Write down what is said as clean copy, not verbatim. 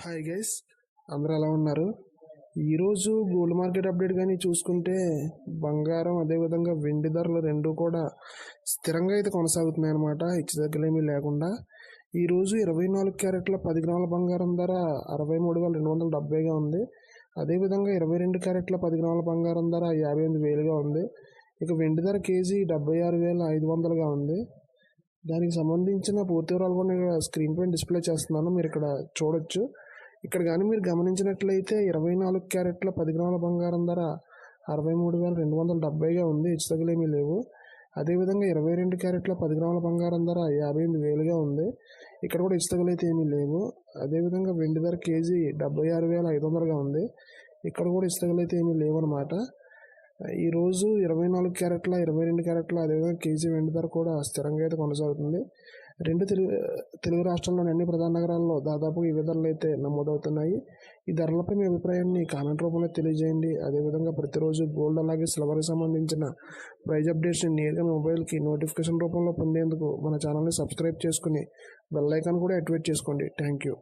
Hi guys, అందరూ ఎలా ఉన్నారు? ఈరోజు గోల్డ్ మార్కెట్ అప్డేట్ కానీ చూసుకుంటే బంగారం అదేవిధంగా వెండి ధరలు రెండు కూడా స్థిరంగా అయితే కొనసాగుతున్నాయి అన్నమాట, హెచ్చుతగ్గులేమీ లేకుండా. ఈరోజు 24 క్యారెట్ల 10 గ్రాముల బంగారం ధర 63,270గా ఉంది. అదేవిధంగా 22 క్యారెట్ల 10 గ్రాముల బంగారం ధర 58,000గా ఉంది. ఇక వెండి ధర కేజీ 76,500గా ఉంది. దానికి సంబంధించిన పూర్తి వివరాలు కూడా నేను స్క్రీన్ పైన డిస్ప్లే చేస్తున్నాను, మీరు ఇక్కడ చూడొచ్చు. ఇక్కడ కానీ మీరు గమనించినట్లయితే 24 క్యారెట్ల 10 గ్రాముల బంగారం ధర 63,270గా ఉంది, హెచ్చుతగ్గులేమీ లేవు. అదేవిధంగా 22 క్యారెట్ల 10 గ్రాముల బంగారం ధర 58,000గా ఉంది, ఇక్కడ కూడా హెచ్చుతగ్గులైతే ఏమీ లేవు. అదేవిధంగా వెండి ధర కేజీ 76,500గా ఉంది, ఇక్కడ కూడా హెచ్చుతగ్గులైతే ఏమీ లేవు అన్నమాట. ఈరోజు 24 క్యారెట్ల 22 క్యారెట్ల అదేవిధంగా కేజీ వెండి ధర కూడా స్థిరంగా అయితే కొనసాగుతుంది. రెండు తెలుగు రాష్ట్రాల్లోని అన్ని ప్రధాన నగరాల్లో దాదాపు ఈ ధరలు అయితే నమోదవుతున్నాయి. ఈ ధరలపై మీ అభిప్రాయాన్ని కామెంట్ రూపంలో తెలియజేయండి. అదేవిధంగా ప్రతిరోజు గోల్డ్ అలాగే సిల్వర్కి సంబంధించిన ప్రైజ్ అప్డేట్స్ని నేరుగా మొబైల్కి నోటిఫికేషన్ రూపంలో పొందేందుకు మన ఛానల్ని సబ్స్క్రైబ్ చేసుకుని బెల్ ఐకాన్ కూడా యాక్టివేట్ చేసుకోండి. Thank you.